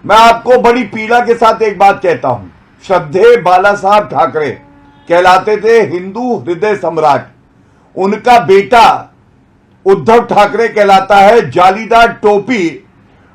मैं आपको बड़ी पीड़ा के साथ एक बात कहता हूं, श्रद्धेय बाला साहब ठाकरे कहलाते थे हिंदू हृदय सम्राट, उनका बेटा उद्धव ठाकरे कहलाता है जालीदार टोपी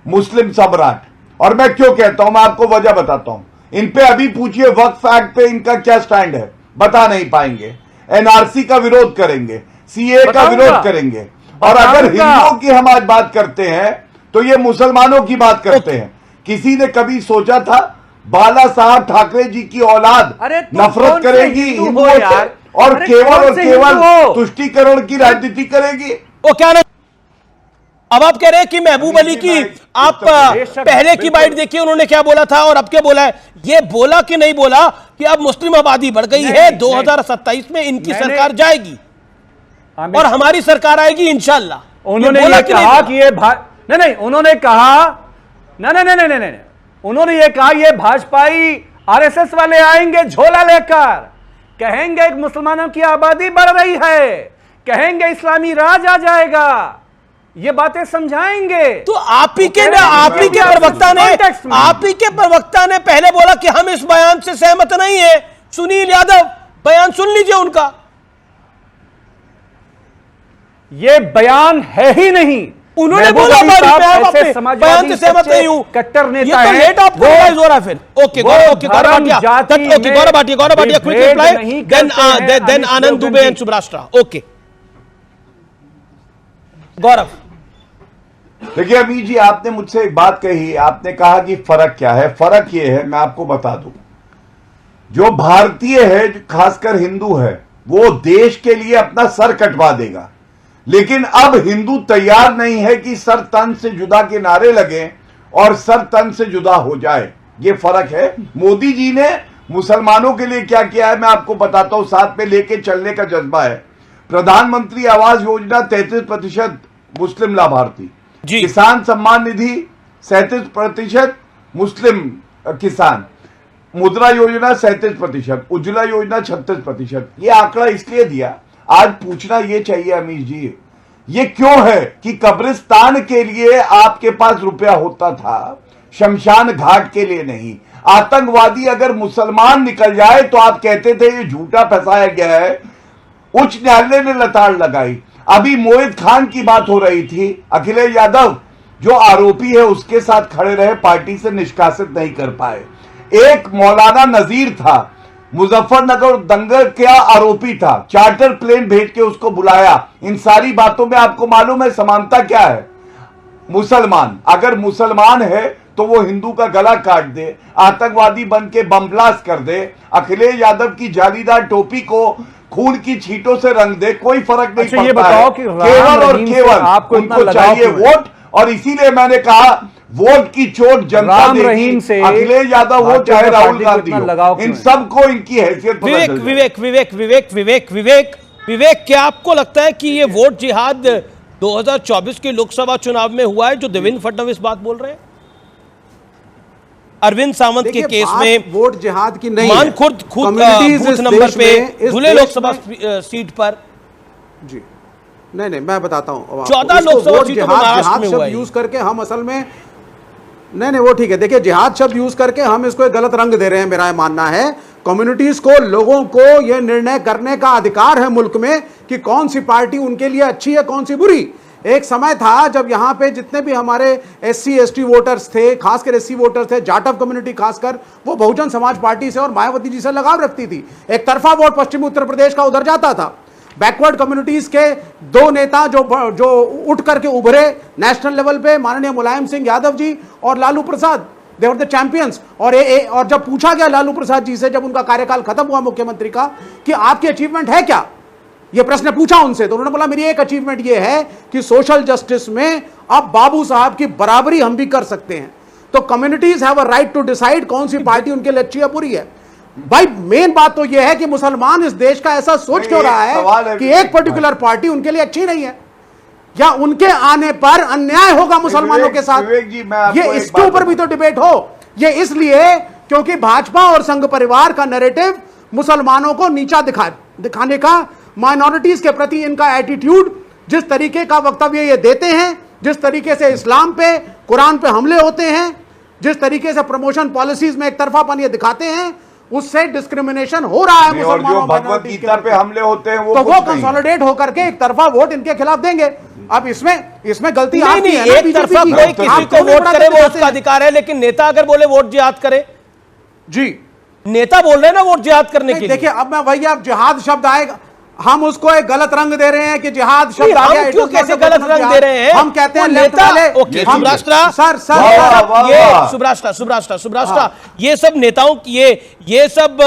मुस्लिम सम्राट। और मैं क्यों कहता हूं, मैं आपको वजह बताता हूं। इन पे अभी पूछिए वक्फ एक्ट पे इनका क्या स्टैंड है, बता नहीं पाएंगे। एनआरसी का विरोध करेंगे, सीए का विरोध करेंगे, और अगर हिंदुओं की हम आज बात करते हैं तो ये मुसलमानों की बात करते हैं। किसी ने कभी सोचा था बाला साहब ठाकरे जी की औलाद नफरत करेगी हिंदुओं से और केवल तुष्टीकरण की राजनीति करेगी? वो क्या ना, अब आप कह रहे हैं कि महबूब अली की आप पहले की बाइट देखिए, उन्होंने क्या बोला था और अब क्या बोला है। ये बोला कि नहीं बोला कि अब मुस्लिम आबादी बढ़ गई है, 2027 में इनकी सरकार जाएगी और हमारी सरकार आएगी इंशाल्लाह। उन्होंने ये कहा कि ये नहीं, उन्होंने कहा नहीं, उन्होंने ये कहा ये भाजपाई आरएसएस वाले आएंगे झोला लेकर, कहेंगे मुसलमानों की आबादी बढ़ रही है, कहेंगे इस्लामी राज आ जाएगा, ये बातें समझाएंगे। तो आप ही के प्रवक्ता ने पहले बोला कि हम इस बयान से सहमत नहीं है। सुनील यादव, बयान सुन लीजिए उनका। ये बयान है ही नहीं, उन्होंने बोला बयान से सहमत नहीं हूं, कट्टर नेता है। लेट आपको रियलाइज हो रहा है फिर। Okay Gaurav Bhatia quick reply, then Anand Dubey and Subrashtra. Okay Gaurav. देखिए अमीर जी, आपने मुझसे एक बात कही, आपने कहा कि फर्क क्या है। फर्क ये है, मैं आपको बता दूं, जो भारतीय है, जो खासकर हिंदू है, वो देश के लिए अपना सर कटवा देगा, लेकिन अब हिंदू तैयार नहीं है कि सर तन से जुदा के नारे लगे और सर तन से जुदा हो जाए। ये फर्क है। मोदी जी ने मुसलमानों के लिए क्या किया है मैं आपको बताता हूं, साथ में लेके चलने का जज्बा है। प्रधानमंत्री आवास योजना 33% मुस्लिम लाभार्थी, किसान सम्मान निधि 37% मुस्लिम किसान, मुद्रा योजना 37%, उज्ज्वला योजना 36%। ये आंकड़ा इसलिए दिया, आज पूछना यह चाहिए अमीर जी, ये क्यों है कि कब्रिस्तान के लिए आपके पास रुपया होता था, शमशान घाट के लिए नहीं। आतंकवादी अगर मुसलमान निकल जाए तो आप कहते थे ये झूठा फंसाया गया है, उच्च न्यायालय ने लताड़ लगाई। अभी मोहित खान की बात हो रही थी, अखिलेश यादव जो आरोपी है उसके साथ खड़े रहे, पार्टी से निष्कासित नहीं कर पाए। एक मौलाना नजीर था, मुजफ्फरनगर दंगल क्या आरोपी था, चार्टर प्लेन भेज के उसको बुलाया। इन सारी बातों में आपको मालूम है समानता क्या है? मुसलमान अगर मुसलमान है तो वो हिंदू का गला काट दे, आतंकवादी बन के बम ब्लास्ट कर दे, अखिलेश यादव की जालीदार टोपी को खून की छींटों से रंग दे, कोई फर्क नहीं पड़ता। ये बताओ कि केवल और केवल उनको चाहिए वोट, और इसीलिए मैंने कहा वोट की चोट जनता देगी। अखिलेश यादव हो चाहे राहुल गांधी हो, इन सबको इनकी हैसियत। विवेक, क्या आपको लगता है कि ये वोट जिहाद 2024 के लोकसभा चुनाव में हुआ है जो देवेंद्र फडणवीस बात बोल रहे हैं? अरविंद सावंत के केस में वोट जिहाद की नहीं, मानखुर्द बूथ नंबर पे धुले लोकसभा सीट पर जी नहीं मैं बताता हूं, 14 लोकसभा सीटों में महाराष्ट्र में हुआ है। यूज करके हम असल में नहीं वो ठीक है। देखिए जिहाद शब्द यूज करके हम इसको एक गलत रंग दे रहे हैं। मेरा मानना है कम्युनिटीज को, लोगों को यह निर्णय करने का अधिकार है मुल्क में कि कौन सी पार्टी उनके लिए अच्छी है, कौन सी बुरी। एक समय था जब यहाँ पे जितने भी हमारे SC ST वोटर्स थे, खासकर SC वोटर्स थे, जाटव कम्युनिटी खासकर, वो बहुजन समाज पार्टी से और मायावती जी से लगाव रखती थी। एक तरफा वोट पश्चिमी उत्तर प्रदेश का उधर जाता था। बैकवर्ड कम्युनिटीज के दो नेता जो उठ करके उभरे नेशनल लेवल पे, माननीय मुलायम सिंह यादव जी और लालू प्रसाद, दे वर द चैंपियंस। और जब पूछा गया लालू प्रसाद जी से, जब उनका कार्यकाल खत्म हुआ मुख्यमंत्री का, कि आपकी अचीवमेंट है क्या, ये प्रश्न पूछा उनसे, तो उन्होंने बोला मेरी एक अचीवमेंट ये है कि सोशल जस्टिस में अब बाबू साहब की बराबरी हम भी कर सकते हैं। तो communities have a right to decide कौन सी पार्टी उनके लिए अच्छी या बुरी है। भाई मेन बात तो यह है कि मुसलमान इस देश का ऐसा सोच क्यों रहा है कि एक पर्टिकुलर पार्टी उनके लिए अच्छी नहीं है, या उनके आने पर अन्याय होगा मुसलमानों के साथ। ये इसके ऊपर भी तो डिबेट हो। ये इसलिए क्योंकि भाजपा और संघ परिवार का नैरेटिव मुसलमानों को नीचा दिखाने का, माइनॉरिटीज के प्रति इनका एटीट्यूड, जिस तरीके का वक्तव्य ये देते हैं, जिस तरीके से इस्लाम पे, कुरान पे हमले होते हैं, जिस तरीके से प्रमोशन पॉलिसीज में एक तरफापन ये दिखाते हैं, उससे डिस्क्रिमिनेशन हो रहा है नहीं, और जो मुसलमानों भगवत गीता पे हमले होते हैं वो तो कुछ वो नहीं। कंसोलिडेट होकर के एक तरफा वोट इनके खिलाफ देंगे। अब इसमें गलती नहीं आपकी नहीं, है ना, एक बीजेपी तरफा की। कोई आप किसी को क्यों वोट बड़ा करे वो दिखाते उसका हैं? अधिकार है, लेकिन नेता अगर बोले वोट जिहाद करे, जी नेता बोल रहे हैं ना वोट जिहाद करने के नहीं, लिए। देखिए अब मैं वही, अब जिहाद शब्द आएगा, हम उसको एक गलत रंग दे रहे हैं कि जिहाद शब्द नहीं, आ गया, हम it क्यों is not कैसे a गलत question of रंग जिहाद। दे रहे हैं? हम कहते हैं वो लेफ्ट नेता, वाले, ओके, हम सुब्राष्ट्रा, सर वाह, वाह, वाह, ये वाह। सुब्राष्ट्रा ये सब नेताओं की ये सब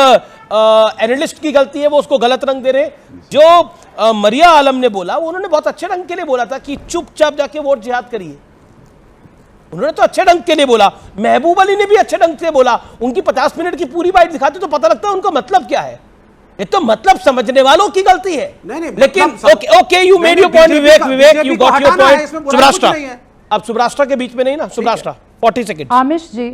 एनालिस्ट की गलती है, वो उसको गलत रंग दे रहे हैं। जो मरिया आलम ने बोला, वो उन्होंने बहुत अच्छे रंग के लिए बोला था कि चुपचाप जाके वोट जिहाद करिए। उन्होंने तो अच्छे ढंग के लिए बोला। महबूब अली ने भी अच्छे ढंग से बोला। उनकी 50 मिनट की पूरी बाइट दिखाते तो पता लगता है उनका मतलब क्या है। ये तो मतलब समझने वालों की गलती है। नहीं, लेकिन मतलब okay you made your point Vivek you got your point. Subrashtra, नहीं है। अब सुब्राष्ट्रा के बीच में नहीं ना, सुब्राष्ट्रा 40 सेकंड। आमिश जी,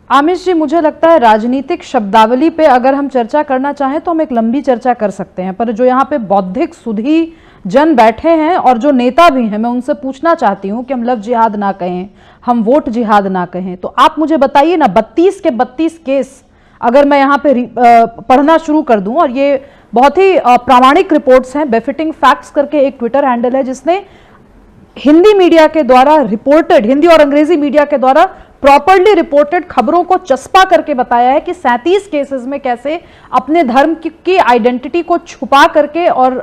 आमिश जी, मुझे लगता है राजनीतिक शब्दावली पे अगर हम चर्चा करना चाहें तो हम एक लंबी चर्चा कर सकते हैं, पर जो यहाँ पे बौद्धिक सुधी जन बैठे हैं और जो नेता भी हैं, मैं उनसे पूछना चाहती हूँ कि हम लव जिहाद ना कहें, हम वोट जिहाद ना कहें। तो आप मुझे बताइए ना, 32 के 32 केस अगर मैं यहाँ पे पढ़ना शुरू कर दूं, और ये बहुत ही प्रामाणिक रिपोर्ट्स हैं, बेफिटिंग फैक्ट्स करके एक ट्विटर हैंडल है जिसने हिंदी मीडिया के द्वारा रिपोर्टेड, हिंदी और अंग्रेजी मीडिया के द्वारा प्रॉपर्ली रिपोर्टेड खबरों को चस्पा करके बताया है कि 37 केसेस में कैसे अपने धर्म की आइडेंटिटी को छुपा करके और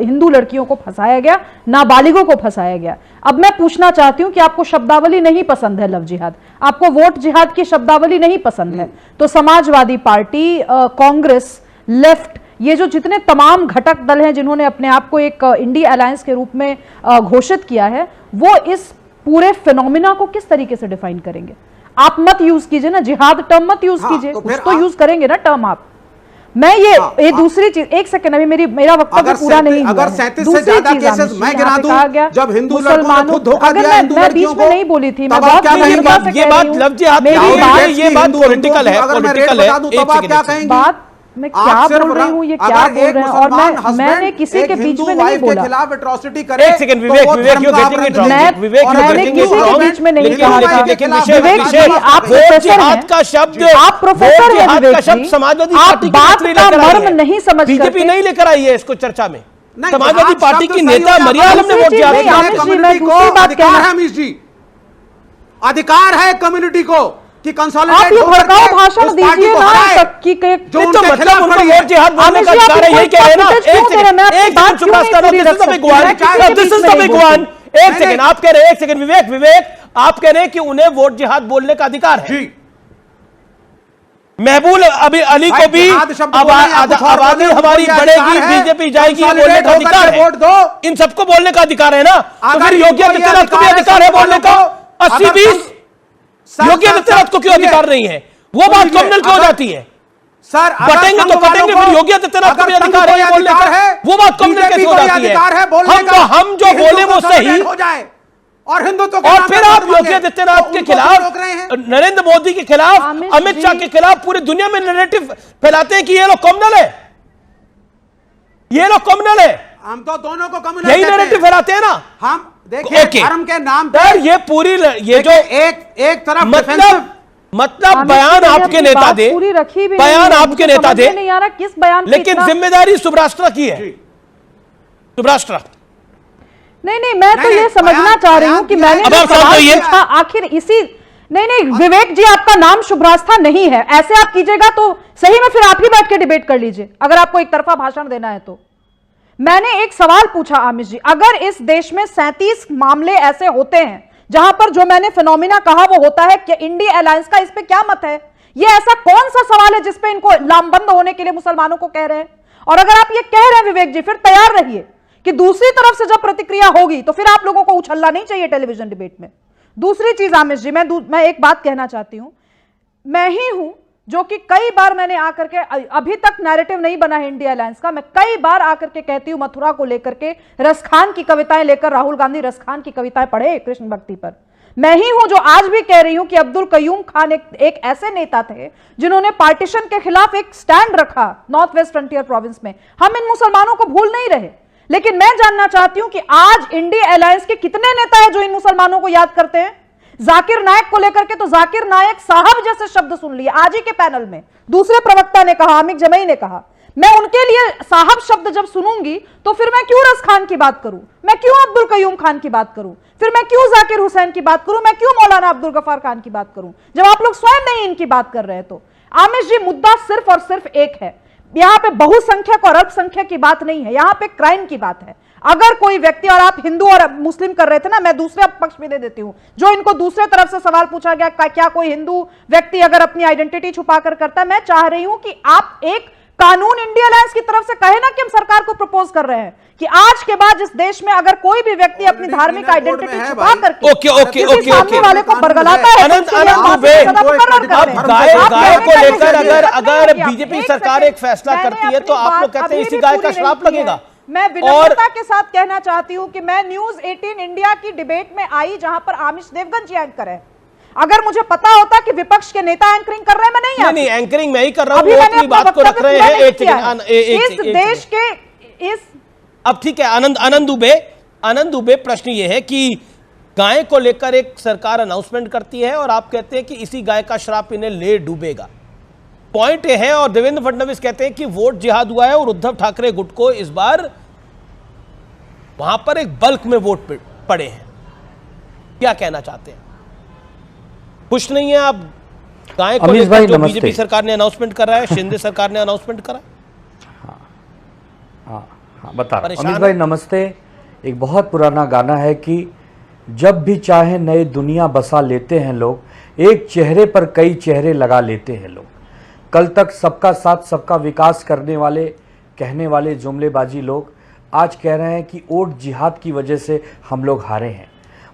हिंदू लड़कियों को फंसाया गया, नाबालिगों को फंसाया गया। अब मैं पूछना चाहती हूं कि आपको शब्दावली नहीं पसंद है लव जिहाद, आपको वोट जिहाद की शब्दावली नहीं पसंद है, तो समाजवादी पार्टी, कांग्रेस, लेफ्ट, ये जो जितने तमाम घटक दल हैं जिन्होंने अपने आप को एक इंडी अलायंस के रूप में घोषित किया है, वो इस पूरे फिनोमिना को किस तरीके से डिफाइन करेंगे? आप मत यूज कीजिए ना, जिहाद टर्म मत यूज कीजिए, तो कुछ फिर तो आप- यूज करेंगे ना टर्म आप। मैं ये दूसरी चीज, एक सेकंड, अभी मेरा वक्तव्य पूरा नहीं हुआ अगर है। 37 से दूसरी ज्यादा चीज केसेस आमिश, मैं यहाँ गिना पे दूं, कहा गया, जब हिंदू लड़कों ने मुसलमानों, खुद धोखा अगर दिया हिंदू मैं बीच लड़कियों में को, नहीं बोली थी, मैं तब आप बहुत क्या क्लियर कहेंगे? बात से ये कह बात रही हूँ। लव जिहाद मेरी की बात- है, ये बात पॉलिटिकल है, अगर मैं रेट पॉलिटिकल है। बता दूं एक तब आप सेकंड, क्या एक सेकंड। कहेंगी? बात मैं क्या आप सिर्फ बोल रही हूँ, ये क्या अगर बोल एक रहे हैं, और मुसलमान मैंने हस्बैंड किसी एक के बीच हिंदू में नहीं वाइफ के बोला। खिलाफ एट्रोसिटी करे, एक सेकंड तो विवेक, वो विवेक धर्म यू का गेटिंग अपराध इट नहीं रॉन्ग, है। विवेक और यू मैंने गेटिंग किसी इट के रॉन्ग। बीच में नहीं लेकिन कहा लेकिन था। लेकिन विवेक विषय जी, विषय आप वोट प्रोफेसर जिहाद हैं। का शब्द, आप प्रोफेसर वोट हैं जिहाद विवेक का शब्द जी। समाजवादी आप पार्टी की बात नेत्री का लेकर आई मर्म है। नहीं समझ बीजेपी करके- नहीं लेकर आई है इसको चर्चा में। नहीं, समाजवादी जिहाद पार्टी शब्द की सही नेता हो गया। मरिया आलम ने दूसरी वोट चीज जिहाद नहीं, किया। आमिश जी, मैं कम्युनिटी को दूसरी बात अधिकार कहना- है अमीश जी, अधिकार है कम्युनिटी को कि आप कंसोलिडेट ये होकर भड़काऊ के भाषण उस पार्टी दीजिए को ना हराए, तक कि जो तो उनके मतलब खिलाफ उनको खड़ी है। वोट जिहाद बोलने आमिश का जी, आप अधिकार है, यही इनको कह रहे हैं ना। footage क्यों एक दे रहे हैं? मैं आपकी सेकंड बात क्यों नहीं पूरी रख सकती? मैं किसी के दिस बीच इज में द नहीं बिग वन। बोलती। एक सेकंड, आप कह रहे हैं, एक सेकंड विवेक, आप कह रहे हैं कि उन्हें वोट जिहाद बोलने का अधिकार है। जी, महबूब अभी अली को भी जिहाद शब्द बोलना या कुछ और आबादी बोलना, हमारी उनको ये बढ़ेगी, अधिकार है। बीजेपी जाएगी, कंसोलिडेट बोलने का होकर अधिकार के है। वोट दो। इन सबको बोलने का अधिकार है ना। तो अगर फिर योगी इनको ये आदित्यनाथ को भी अधिकार है बोलने का। 80-20 योगी आदित्यनाथ को क्यों अधिकार नहीं है? वो बात कम्युनल क्यों हो जाती है? सर बटेंगे तो कटेंगे, फिर योगी आदित्यनाथ को भी अधिकार है बोलने का। वो बात कम्युनल कैसे हो जाती है? हम जो बोले वो सही, हो जाए और हिंदुत्व और फिर आप योगी आदित्यनाथ के खिलाफ, रोक रहे हैं। नरेंद्र मोदी के खिलाफ, आमिश अमित शाह जी। के खिलाफ पूरी दुनिया में नैरेटिव फैलाते हैं कि ये लोग कम्युनल है, ये लोग कम्युनल है। हम तो दोनों को कम्युनल यही कहते हैं। नैरेटिव फैलाते हैं ना। हम देखिए ओके। धर्म के नाम पे सर ये पूरी ये जो एक तरफ मतलब आमिश बयान जी, मैंने आपके अपनी नेता बात दे, पूरी रखी भी बयान नहीं है। आपके मुझे नेता समझ दे, में नहीं आ रहा किस बयान पे लेकिन इतना- जिम्मेदारी सुब्राष्ट्रा की है। सुब्राष्ट्रा नहीं, मैं तो नहीं, ये समझना बयान- चाह रही हूँ कि बयान मैंने अब जो आप शांत सवाल होइए। पूछा, आखिर इसी नहीं विवेक जी, आपका नाम शुभ्रास्था नहीं है। ऐसे आप कीजिएगा तो सही में फिर आप ही बैठ के डिबेट कर लीजिए, अगर आपको एक तरफा भाषण देना है तो। मैंने एक सवाल पूछा आमिश जी, अगर इस देश में 37 मामले ऐसे होते हैं जहां पर जो मैंने फिनोमिना कहा वो होता है, कि इंडी अलायंस का इस पे क्या मत है? ये ऐसा कौन सा सवाल है जिसपे इनको लामबंद होने के लिए मुसलमानों को कह रहे हैं? और अगर आप ये कह रहे हैं विवेक जी, फिर तैयार रहिए कि दूसरी तरफ से जब प्रतिक्रिया होगी तो फिर आप लोगों को उछलना नहीं चाहिए टेलीविजन डिबेट में। दूसरी चीज आमिश जी, मैं एक बात कहना चाहती हूं, मैं ही हूं जो कि कई बार मैंने आकर के, अभी तक नैरेटिव नहीं बना है इंडिया अलायंस का, मैं कई बार आकर के कहती हूं मथुरा को लेकर के, रसखान की कविताएं लेकर, राहुल गांधी रसखान की कविताएं पढ़े कृष्ण भक्ति पर। मैं ही हूं जो आज भी कह रही हूं कि अब्दुल कयूम खान एक ऐसे नेता थे जिन्होंने पार्टीशन के खिलाफ एक स्टैंड रखा नॉर्थ वेस्ट फ्रंटियर प्रोविंस में। हम इन मुसलमानों को भूल नहीं रहे, लेकिन मैं जानना चाहती हूं कि आज इंडिया अलायंस के कितने नेता हैं जो इन मुसलमानों को याद करते हैं? जाकिर नायक को लेकर के तो जाकिर नायक साहब जैसे शब्द सुन लिए आज ही के पैनल में। दूसरे प्रवक्ता ने कहा, आमिर जमई ने कहा, मैं उनके लिए साहब शब्द जब सुनूंगी तो फिर मैं क्यों रस खान की बात करूं, मैं क्यों अब्दुल कयूम खान की बात करूं, फिर मैं क्यों जाकिर हुसैन की बात करूं, मैं क्यों मौलाना अब्दुल गफ्फार खान की बात करूं, जब आप लोग स्वयं नहीं इनकी बात कर रहे हैं। तो आमिर जी, मुद्दा सिर्फ और सिर्फ एक है, यहां पे बहुसंख्यक और अल्पसंख्यक की बात नहीं है, यहां पे क्राइम की बात है। अगर कोई व्यक्ति, और आप हिंदू और मुस्लिम कर रहे थे ना, मैं दूसरे पक्ष भी दे देती हूं, जो इनको दूसरे तरफ से सवाल पूछा गया, क्या कोई हिंदू व्यक्ति अगर अपनी आइडेंटिटी छुपाकर करता है, मैं चाह रही हूं कि आप एक कानून इंडिया अलायंस की तरफ से कहे ना कि हम सरकार को प्रपोज कर रहे हैं कि आज के बाद इस देश में अगर कोई भी व्यक्ति अपनी धार्मिक आइडेंटिटी छुपा करके किसी सामने वाले को बरगलाता है, अनंत दुबे, अब गाय को लेकर अगर बीजेपी सरकार एक फैसला करती है तो आप लोग कहते हैं इसी गाय का श्राप लगेगा। मैं विनम्रता के साथ कहना चाहती हूं कि मैं न्यूज 18 इंडिया की डिबेट में आई जहां पर आमिश देवगन जी एंकर है। अगर मुझे पता होता कि विपक्ष के नेता एंकरिंग कर रहे हैं, मैं नहीं नहीं एंकरिंग मैं ही कर रहा हूं, अभी वो मैंने अपनी बात को रख रहे हैं। इस देश के इस अब ठीक है आनंद दुबे, प्रश्न ये है कि गाय को लेकर एक सरकार अनाउंसमेंट करती है और आप कहते हैं कि इसी गाय का श्राप इन्हें ले डूबेगा। पॉइंट ये है, और देवेंद्र फडणवीस कहते हैं कि वोट जिहाद हुआ है और उद्धव ठाकरे गुट को इस बार वहां पर एक बल्क में वोट पड़े हैं। क्या कहना चाहते हैं? खुश नहीं है आप गाय को लेकर जो बीजेपी सरकार ने अनाउंसमेंट करा है, शिंदे सरकार ने अनाउंसमेंट करा? हाँ, बता रहा हूं। अमित भाई नमस्ते। एक बहुत पुराना गाना है कि जब भी चाहे नए दुनिया बसा लेते हैं लोग, एक चेहरे पर कई चेहरे लगा लेते हैं लोग। कल तक सबका साथ सबका विकास करने वाले कहने वाले जुमलेबाजी लोग आज कह रहे हैं कि वोट जिहाद की वजह से हम लोग हारे हैं।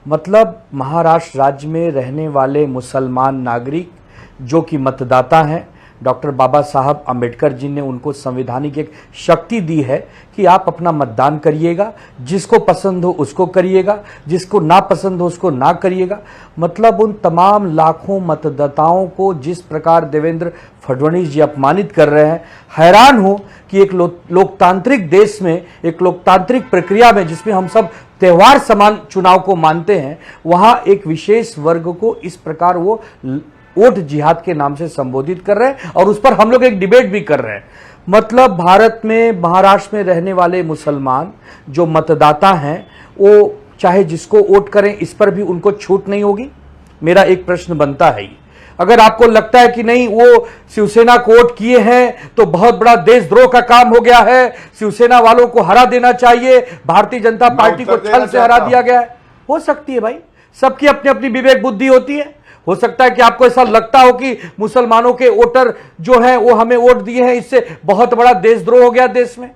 मतलब महाराष्ट्र राज्य में रहने वाले मुसलमान नागरिक जो कि मतदाता हैं, डॉक्टर बाबा साहब अंबेडकर जी ने उनको संवैधानिक एक शक्ति दी है कि आप अपना मतदान करिएगा, जिसको पसंद हो उसको करिएगा, जिसको ना पसंद हो उसको ना करिएगा। मतलब उन तमाम लाखों मतदाताओं को जिस प्रकार देवेंद्र फडणवीस जी अपमानित कर रहे हैं, हैरान हो कि एक लोकतांत्रिक देश में, एक लोकतांत्रिक प्रक्रिया में जिसमें हम सब त्योहार समान चुनाव को मानते हैं, वहां एक विशेष वर्ग को इस प्रकार वो वोट जिहाद के नाम से संबोधित कर रहे हैं और उस पर हम लोग एक डिबेट भी कर रहे हैं। मतलब भारत में महाराष्ट्र में रहने वाले मुसलमान जो मतदाता हैं वो चाहे जिसको वोट करें, इस पर भी उनको छूट नहीं होगी। मेरा एक प्रश्न बनता है, अगर आपको लगता है कि नहीं वो शिवसेना को वोट किए हैं तो बहुत बड़ा देशद्रोह का काम हो गया है, शिवसेना वालों को हरा देना चाहिए, भारतीय जनता पार्टी को छल से हरा दिया गया है, हो सकती है भाई, सबकी अपनी अपनी विवेक बुद्धि होती है। हो सकता है कि आपको ऐसा लगता हो कि मुसलमानों के वोटर जो हैं वो हमें वोट दिए हैं, इससे बहुत बड़ा देशद्रोह हो गया देश में।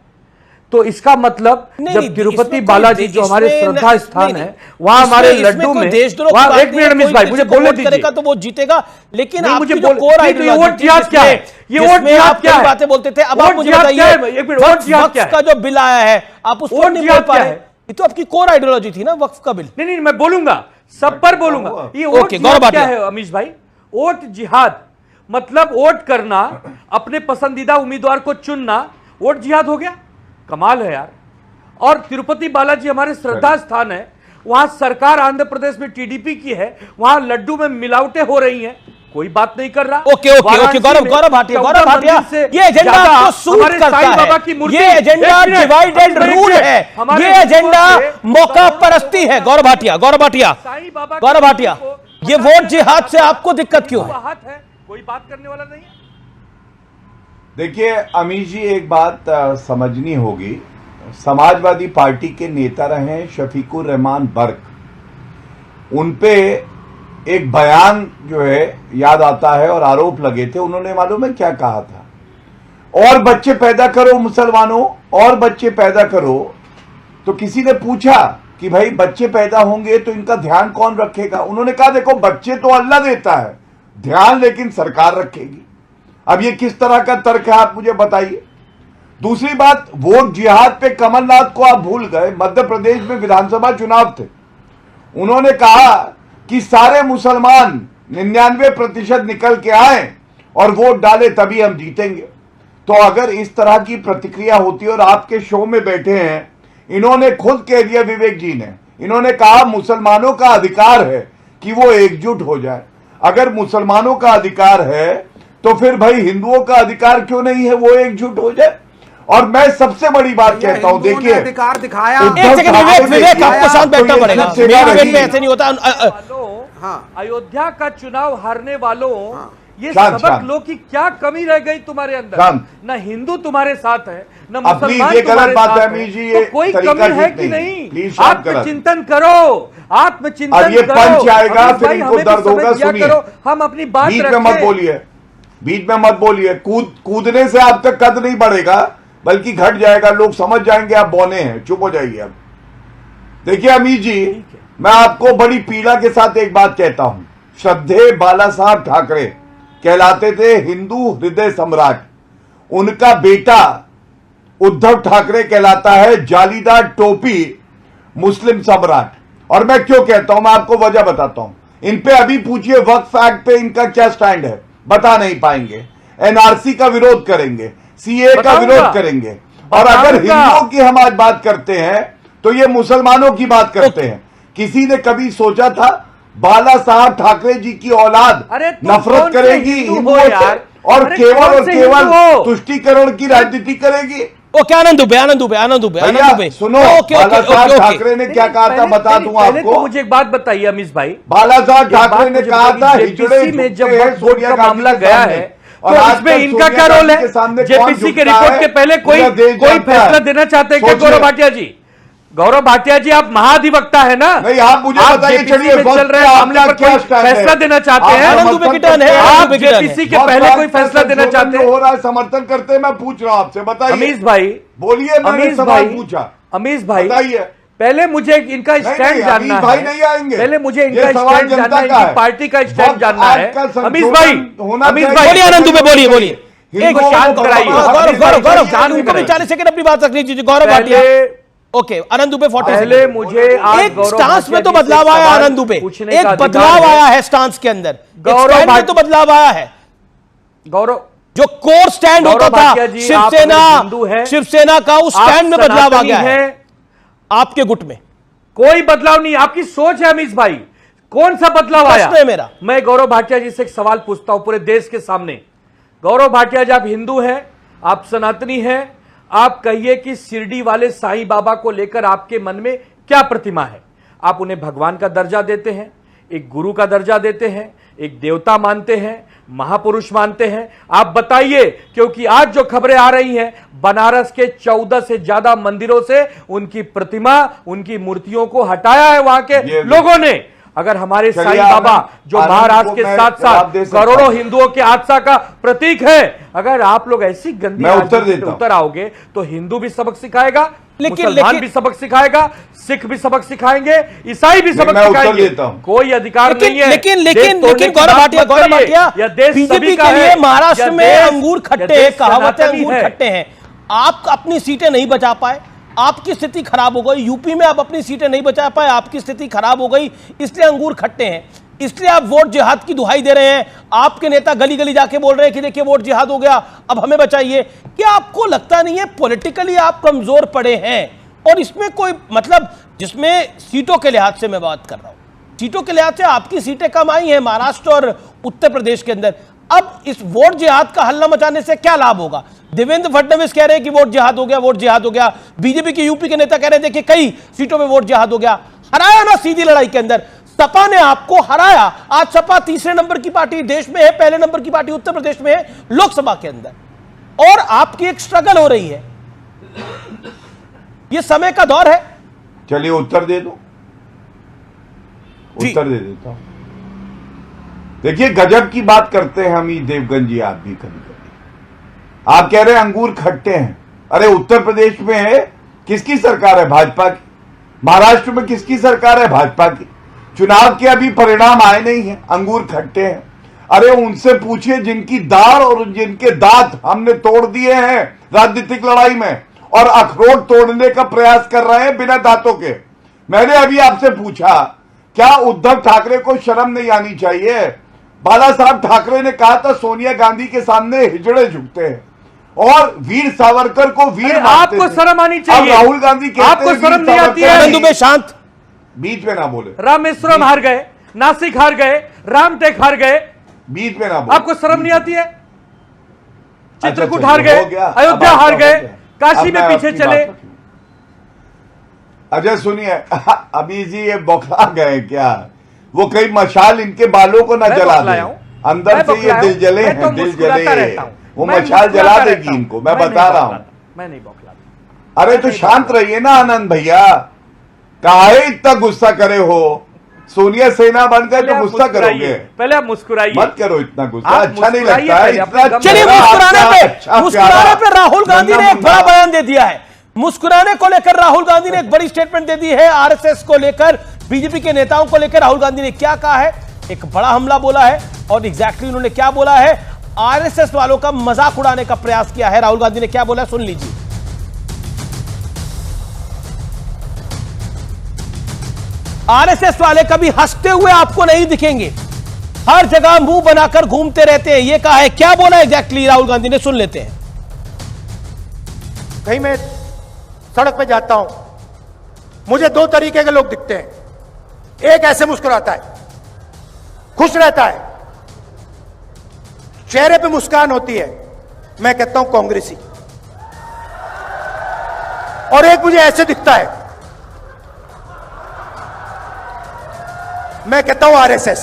तो इसका मतलब जब तिरुपति बालाजी जो हमारे श्रद्धा स्थान है वहां हमारे लड्डू में, एक मिनट भाई मुझे बोलने दीजिए, तो वो जीतेगा। लेकिन मुझे वोट जिहाद क्या है, ये वोट जिहाद क्या है, बातें बोलते थे, अब आप मुझे बताइए वक्फ का जो बिल आया है आप उस पर नहीं बोल पा रहे। ये तो आपकी कोर आइडियोलॉजी थी ना वक्फ का बिल। नहीं मैं बोलूंगा, सब पर बोलूंगा। ये वोट जिहाद क्या है अमीश भाई? वोट जिहाद मतलब वोट करना, अपने पसंदीदा उम्मीदवार को चुनना, वोट जिहाद हो गया। कमाल है यार। और तिरुपति बालाजी हमारे श्रद्धा स्थान है, वहां सरकार आंध्र प्रदेश में टीडीपी की है, वहां लड्डू में मिलावटें हो रही हैं, कोई बात नहीं कर रहा। ओके गौरव भाटिया, ये एजेंडा आपको सूट करता है, ये एजेंडा डिवाइड एंड रूल है, ये एजेंडा मौका परस्ती है। गौरव भाटिया, ये वोट जिहाद से आपको दिक्कत क्यों है? कोई बात करने वाला नहीं है। देखिए अमीश जी, एक बात समझनी होगी, समाजवादी पार्टी के नेता रहे शफीकुर रहमान बर्क, उनपे एक बयान जो है याद आता है और आरोप लगे थे। उन्होंने मालूम है क्या कहा था? और बच्चे पैदा करो मुसलमानों, और बच्चे पैदा करो। तो किसी ने पूछा कि भाई बच्चे पैदा होंगे तो इनका ध्यान कौन रखेगा? उन्होंने कहा देखो बच्चे तो अल्लाह देता है, ध्यान लेकिन सरकार रखेगी। अब ये किस तरह का तर्क है आप मुझे बताइए। दूसरी बात, वोट जिहाद पे कमलनाथ को आप भूल गए। मध्य प्रदेश में विधानसभा चुनाव थे, उन्होंने कहा कि सारे मुसलमान 99% निकल के आए और वोट डाले तभी हम जीतेंगे। तो अगर इस तरह की प्रतिक्रिया होती है, और आपके शो में बैठे हैं, इन्होंने खुद कह दिया, विवेक जी ने, इन्होंने कहा मुसलमानों का अधिकार है कि वो एकजुट हो जाए। अगर मुसलमानों का अधिकार है तो फिर भाई हिंदुओं का अधिकार क्यों नहीं है वो एकजुट हो जाए। और मैं सबसे बड़ी बात कहता हूं, देखिए अधिकार दिखाया। एक सेकंड विवेक आपको शांत बैठना पड़ेगा, विवेक में ऐसे नहीं होता। हाँ। अयोध्या का चुनाव हारने वालों ये शांत, सबक शांत। लो कि क्या कमी रह गई तुम्हारे अंदर। शांत। न हिंदू तुम्हारे साथ है न अब प्लीज मुसलमान ये गलत तुम्हारे बात साथ है अमीर जी, ये तो कोई तरीका कमी है ठीक कि नहीं। नहीं। प्लीज शांत करो। आत्मचिंतन करो, आत्मचिंतन अब ये करो। पंच आएगा, अमीर फिर भाई, इनको हमें भी दर्द होगा, समझ दिया सुनिए। करो, हम अपनी बात बीच में रखें। मत बोलिए, बीच में मत बोलिए। कूदने से आपका कद नहीं बढ़ेगा बल्कि घट जाएगा, लोग समझ जाएंगे आप बौने हैं। चुप हो जाइए अब। देखिए अमीर जी, मैं आपको बड़ी पीड़ा के साथ एक बात कहता हूं, श्रद्धेय बाला साहब ठाकरे कहलाते थे हिंदू हृदय सम्राट। उनका बेटा उद्धव ठाकरे कहलाता है जालीदार टोपी मुस्लिम सम्राट। और मैं क्यों कहता हूं, मैं आपको वजह बताता हूं। इन पे अभी पूछिए वक्फ एक्ट पे इनका क्या स्टैंड है, बता नहीं पाएंगे। एनआरसी का विरोध करेंगे, सीए का विरोध करेंगे। और अगर हिंदुओं की हम आज बात करते हैं तो ये मुसलमानों की बात करते हैं। किसी ने कभी सोचा था बाला साहब ठाकरे जी की औलाद अरे तुम नफरत कौन से करेगी हिंदू हो हिंदुओं से यार? और अरे केवल कौन और से केवल हिंदू हो? तुष्टीकरण की राजनीति करेगी। ओके आनंद दुबे, आनंद दुबे, आनंद दुबे, आनंद भैया दुबे सुनो, ओके, बाला ओके, साहब ओके, ओके। ठाकरे ने क्या कहा था बता दूं पहले तो आपको। मुझे एक बात बताइए अमीश भाई, बाला साहब एक बात ठाकरे ने मुझे कहा बताइए, था जेपीसी हिजड़े में जब झुकते हैं वक्फ बोर्ड सोनिया का गांधी मामला के गया सामने। है और तो आज इसमें तक इनका सोनिया क्या रोल गांधी है? के सामने कौन जेपीसी के झुकता रिपोर्ट है? के पहले कोई पूरा देश कोई जानता फैसला है। देना चाहते हैं क्या सोचिए। गौरव भाटिया जी? गौरव भाटिया जी आप महाधिवक्ता है ना? नहीं, आप मुझे बताइए, JPC चलिए, में वक्त चल रहे पे मामले आपका पर क्या कोई स्टैंड है? फैसला देना चाहते आप हैं? आनंद दुबे की टर्न है, आप आनंद दुबे की टर्न है। जेपीसी के पहले कोई फैसला देना चाहते हैं? हो रहा है समर्थन करते हैं, मैं पूछ रहा हूं आपसे, बताइए अमीश भाई, बोलिए, मैंने अमीश सवाल भाई, पूछा, अमीश भाई बताइए। पहले मुझे इनका स्टैंड नहीं, जानना अमीश भाई है। नहीं आएंगे। पहले मुझे ये इनका सवाल स्टैंड जनता जानना है, का इनकी है। पार्टी का स्टैंड वक्त जानना आज है। का संशोधन अमीश भाई, होना अमीश चाहिए। भाई, बोलिए आनंद दुबे, बोलिए, बोलिए। हिंदुओं को शांत को कराइए। गौरव, गौरव, गौरव, शांत उनको भी करें। 40 सेकंड अपनी बात रखनी चाहिए। गौरव भाटिया, ओके आनंद दुबे 40 पहले सेकंड। मुझे आज एक गौरव स्टांस में तो भाटिया जी से बदलाव आया सवाल आनंद दुबे, पूछने का एक अधिकार बदलाव है। आया है स्टांस के अंदर, गौरव स्टैंड में भाटिया- तो बदलाव आया है। गौरव जो कोर स्टैंड होता गौरव था भाटिया जी, आप हिंदू हैं। शिवसेना का, उस आप स्टैंड में बदलाव आ गया सनातनी है हैं। आपके गुट में। कोई बदलाव नहीं, आपकी सोच है अमीश भाई। कौन सा बदलाव आया? प्रश्न है मेरा। मैं गौरव भाटिया जी से एक सवाल पूछता हूं पूरे देश के सामने। गौरव भाटिया जी, आप हिंदू हैं, आप सनातनी हैं, आप कहिए कि शिरडी वाले साईं बाबा को लेकर आपके मन में क्या प्रतिमा है? आप उन्हें भगवान का दर्जा देते हैं, एक गुरु का दर्जा देते हैं, एक देवता मानते हैं, महापुरुष मानते हैं? आप बताइए, क्योंकि आज जो खबरें आ रही हैं बनारस के 14 से ज्यादा मंदिरों से उनकी प्रतिमा, उनकी मूर्तियों को हटाया है वहां के लोगों ने। अगर हमारे चलिए, साईं बाबा जो आनंद महाराष्ट्र को के मैं साथ जवाब दे साथ सकता करोड़ों हूं। हिंदुओं के आस्था का प्रतीक है, अगर आप लोग ऐसी गंदी मैं उत्तर राजनीति देता पे हूं। उतर आओगे तो हिंदू भी सबक सिखाएगा, लेकिन- मुसलमान लेकिन- भी सबक सिखाएगा, सिख भी सबक सिखाएंगे, ईसाई भी सबक मैं उत्तर सिखाएंगे। देता हूं। कोई अधिकार नहीं है। लेकिन देश लेकिन तोड़ने लेकिन की गौरव बात भाटिया, मत गौरव करिए। भाटिया, यह देश बीजेपी सभी के का लिए है। महाराष्ट्र यह में देश- अंगूर यह खट्टे देश हैं, कहावत है सनातनी अंगूर है। खट्टे हैं। आप अपनी सीटें नहीं बचा पाए, आपकी स्थिति खराब हो गई। यूपी में आप अपनी सीटें नहीं बचा पाए, आपकी स्थिति खराब हो गई, इसलिए अंगूर खट्टे हैं, इसलिए आप वोट जिहाद की दुहाई दे रहे हैं। आपके नेता गली गली जाके बोल रहे हैं कि देखिए वोट जिहाद हो गया, अब हमें बचाइए। क्या आपको लगता नहीं है पॉलिटिकली आप कमजोर पड़े हैं? और इसमें कोई मतलब, जिसमें सीटों के लिहाज से मैं बात कर रहा हूं, सीटों के लिहाज से आपकी सीटें कम आई हैं महाराष्ट्र और उत्तर प्रदेश के अंदर। अब इस वोट जिहाद का हल्ला मचाने से क्या लाभ होगा? देवेंद्र फडणवीस कह रहे हैं कि वोट जिहाद हो गया, वोट जिहाद हो गया। बीजेपी के यूपी के नेता कह रहे हैं देखिए कई सीटों में वोट जिहाद हो गया। हराया ना सीधी लड़ाई के अंदर, सपा ने आपको हराया। आज सपा तीसरे नंबर की पार्टी देश में है, पहले नंबर की पार्टी उत्तर प्रदेश में है लोकसभा के अंदर, और आपकी एक स्ट्रगल हो रही है। यह समय का दौर है। चलिए उत्तर दे दो, जी। उत्तर दे देता हूं। देखिए गजब की बात करते हैं हम, देवगन जी, आप भी कभी कभी आप कह रहे हैं अंगूर खट्टे हैं। अरे उत्तर प्रदेश में किसकी सरकार है? भाजपा की। महाराष्ट्र में किसकी सरकार है? भाजपा की। चुनाव के अभी परिणाम आए नहीं है, अंगूर खट्टे हैं। अरे उनसे पूछिए जिनकी दाढ़ और जिनके दांत हमने तोड़ दिए हैं राजनीतिक लड़ाई में, और अखरोट तोड़ने का प्रयास कर रहे हैं बिना दांतों के। मैंने अभी आपसे पूछा क्या उद्धव ठाकरे को शर्म नहीं आनी चाहिए? बाला साहब ठाकरे ने कहा था सोनिया गांधी के सामने हिजड़े झुकते हैं, और वीर सावरकर को वीर अरे मानते आपको थे। शर्म आनी अब चाहिए। राहुल गांधी कहते आपको हैं शर्म वीर नहीं आती है? सावरकर आनंद दुबे शांत। बीच में ना बोले। रामेश्वरम हार गए, नासिक हार गए, रामटेक हार गए, बीच में ना बोलो। आपको शर्म नहीं आती है? चित्रकूट अच्छा, हार गए, हो गया। अब अयोध्या आपका हार हो गए, गया। काशी अब में मैं पीछे अपनी चले। बात रखूं। अजय सुनिए, अभी जी ये बौखला गए क्या? वो कई मशाल इनके बालों को ना मैं जला दे, बौखलाया हूं। अंदर मैं से ये बौखलाया दिल हूं। जले मैं तो हैं, दिल मुस्कुराता जले, रहता हूं। वो मैं मशाल जला मुस्कुराता देगी रहता हूं। इनको, मैं नहीं बता रहा हूं। बौखलाता, मैं नहीं बौखलाता। अरे तो शांत रहिए ना आनंद भैया, काहे इतना गुस्सा करे हो? सोनिया सेना बनकर पहले तो आप गुस्सा करोगे? मुस्कुराइए, पहले आप मुस्कुराइए। मत करो इतना गुस्सा, आप अच्छा नहीं मुस्कुराइए लगता है पहले, अपने इतना। गम चलिए, चेहरा मुस्कुराने आपका पे अच्छा मुस्कुराने प्यारा, पे राहुल गांधी ने एक नन्हा बड़ा मुन्ना। बयान दे दिया है। मुस्कुराने को लेकर राहुल गांधी ने एक बड़ी स्टेटमेंट दे दी है। आरएसएस को लेकर, बीजेपी के नेताओं को लेकर राहुल गांधी ने क्या कहा है? एक बड़ा हमला बोला है, और एग्जैक्टली उन्होंने क्या बोला है? आरएसएस वालों का मजाक उड़ाने का प्रयास किया है। राहुल गांधी ने क्या बोला, सुन लीजिए। आरएसएस वाले कभी हंसते हुए आपको नहीं दिखेंगे, हर जगह मुंह बनाकर घूमते रहते हैं, ये कहा है। क्या बोला एग्जैक्टली राहुल गांधी ने, सुन लेते हैं। कहीं मैं सड़क पे जाता हूं, मुझे दो तरीके के लोग दिखते हैं। एक ऐसे मुस्कुराता है, खुश रहता है, चेहरे पे मुस्कान होती है, मैं कहता हूं कांग्रेसी। और एक मुझे ऐसे दिखता है, मैं कहता हूं आरएसएस।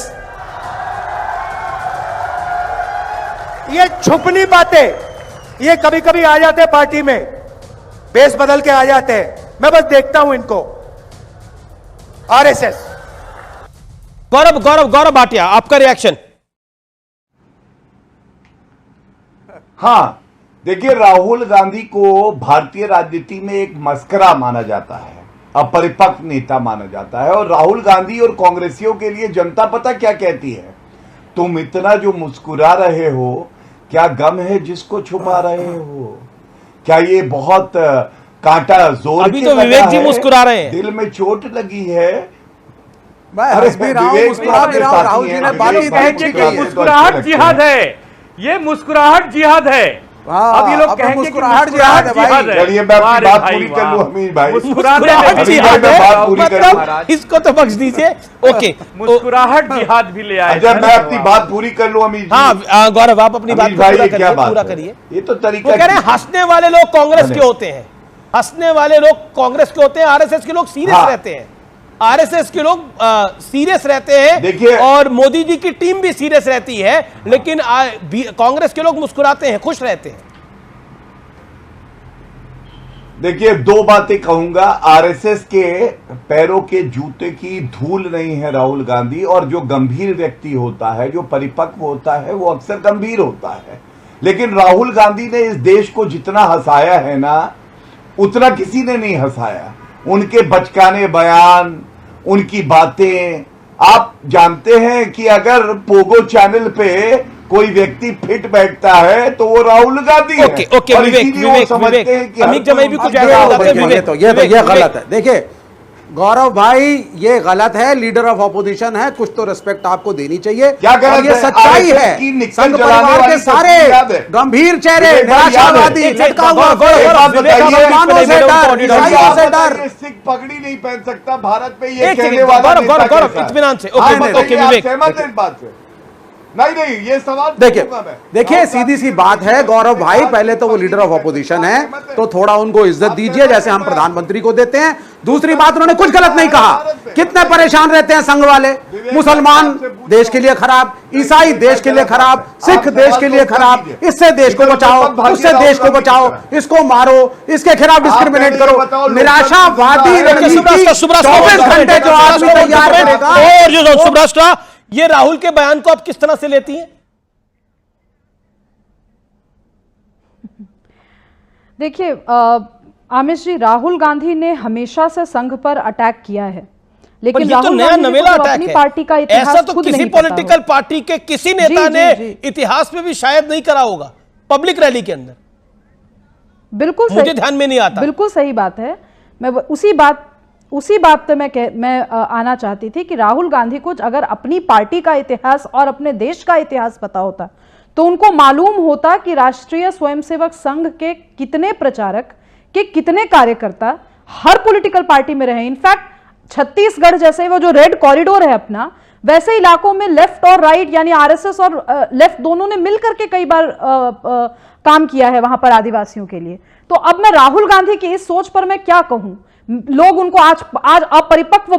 ये छुपनी बातें ये कभी कभी आ जाते हैं पार्टी में, बेस बदल के आ जाते हैं, मैं बस देखता हूं इनको। आरएसएस। गौरव गौरव गौरव भाटिया, आपका रिएक्शन। हाँ, देखिए, राहुल गांधी को भारतीय राजनीति में एक मस्करा माना जाता है, अपरिपक्व नेता माना जाता है। और राहुल गांधी और कांग्रेसियों के लिए जनता पता क्या कहती है? तुम इतना जो मुस्कुरा रहे हो, क्या गम है जिसको छुपा रहे हो? क्या ये बहुत कांटा जोर अभी के तो लगा विवेक जी है? मुस्कुरा रहे हैं। दिल में चोट लगी है? मैं अरे हंस भी रहा हूं, विवेक मुस्कुरा भी रहा हूं। साथी राहुल जी हैं, ने विवेक बात भाई ही कहेंगे नहीं कि मुस्कुराते की तो है। मुस्कुराहट अच्छे जिहाद लगते है, ये मुस्कुराहट जिहाद है। हाँ, अब ये लोग अब तो कहेंगे कि मुस्कुराहट मुस्कुराहट जिहाद है भाई। जिहाद है। चलिए, मैं अपनी वाह रे बात भाई, पूरी कर लूं, वाह। हमीद भाई। मुस्कुराने मुस्कुराहट में भी जिहाद जिहाद है, है, बात पूरी कर लूं। मतलब इसको तो बख्श दीजिए। ओके, मुस्कुराहट जिहाद भी ले आए। अच्छा, मैं अपनी बात पूरी कर लूं अमीर जी। हाँ गौरव, आप अपनी बात अमीर को भाई, पूरा ये क्या करिए, बात पूरा है? करिए। ये तो तरीका वो कह रहे हैं कीजिए। हंसने वाले लोग कांग्रेस अरे। के होते हैं, हंसने वाले लोग कांग्रेस के होते हैं, आरएसएस के लोग सीरियस हाँ। रहते हैं। आरएसएस के लोग सीरियस रहते हैं, देखिए, और मोदी जी की टीम भी सीरियस रहती है, लेकिन कांग्रेस के लोग मुस्कुराते हैं, खुश रहते हैं। देखिए, दो बातें कहूंगा। आरएसएस के पैरों के जूते की धूल नहीं है राहुल गांधी, और जो गंभीर व्यक्ति होता है, जो परिपक्व होता है, वो अक्सर गंभीर होता है। लेकिन राहुल गांधी ने इस देश को जितना हंसाया है ना, उतना किसी ने नहीं हंसाया। उनके बचकाने बयान, उनकी बातें, आप जानते हैं कि अगर पोगो चैनल पे कोई व्यक्ति फिट बैठता है तो वो राहुल गांधी है। ओके, ओके, और विवेक, इसीलिए वो विवेक, समझते विवेक, हैं कि हर अमीर जमाई भी कोई कुछ उनके ऐसा साथ बताते हैं। बैठे। विवेक, ये विवेक, गलत है। देखिए गौरव भाई, ये गलत है, लीडर ऑफ ऑपोजिशन है, कुछ तो रिस्पेक्ट आपको देनी चाहिए। क्या गलत और ये है? सच्चाई RSS है। की निकल संघ जलाने परिवार वाली के सारे तस्वीर याद है? गंभीर चेहरे, विवेक भाई, याद है? निराशावादी, लटका हुआ एक बात बताइए, मुसलमानों से डर, ईसाइयों से डर। ये सिख पगड़ी नहीं पहन सकता भारत में, ये एक कहने सेकंड, वाला गौरव, नेता गौरव, गौरव, कैसा है? इत्मीनान से। हाँ, ओके, बताइए, ओके, आप विवेक। सहमत हैं इस बात से? नहीं, ये सवाल देखिए पूछूंगा मैं। देखिए राहुल सीधी सी गांधी बात है गौरव भाई, आप पहले तो वो लीडर ऑफ ऑपोजिशन है, तो थोड़ा उनको इज्जत दीजिए जैसे हम प्रधानमंत्री को देते हैं। दूसरी बात, उन्होंने कुछ गलत नहीं कहा। कितने परेशान रहते हैं संघ वाले, मुसलमान देश के लिए खराब, ईसाई देश के लिए खराब, सिख देश के लिए खराब। इससे देश को बचाओ, उससे देश को बचाओ, इसको मारो, इसके खिलाफ डिस्क्रिमिनेट करो। निराशावादी रणनीति 24 घंटे जो आदमी तैयार करेगा। और जो सुब्राष्ट्रा, ये राहुल के बयान को आप किस तरह से लेती हैं? देखिए आमिश जी, राहुल गांधी ने हमेशा से संघ पर अटैक किया है, पर लेकिन ये तो राहुल नया गांधी नवेला को तो अटैक अपनी है। पार्टी का इतिहास ऐसा तो खुद किसी नहीं पता पॉलिटिकल हो। पार्टी के किसी नेता जी, ने जी। इतिहास में भी शायद नहीं करा होगा, पब्लिक रैली के अंदर। बिल्कुल मुझे सही, ध्यान में नहीं आता। बिल्कुल सही बात है। मैं उसी बात पे मैं आना चाहती थी कि राहुल गांधी को अगर अपनी पार्टी का इतिहास और अपने देश का इतिहास पता होता तो उनको मालूम होता कि राष्ट्रीय स्वयंसेवक संघ के कितने प्रचारक, के कितने कार्यकर्ता हर पॉलिटिकल पार्टी में रहे। इनफैक्ट छत्तीसगढ़ जैसे वो जो रेड कॉरिडोर है अपना, वैसे इलाकों में लेफ्ट और राइट यानी आरएसएस और लेफ्ट दोनों ने मिलकर के कई बार काम किया है वहां पर आदिवासियों के लिए। तो अब मैं राहुल गांधी की इस सोच पर मैं क्या कहूं, लोग उनको आज अपरिपक्व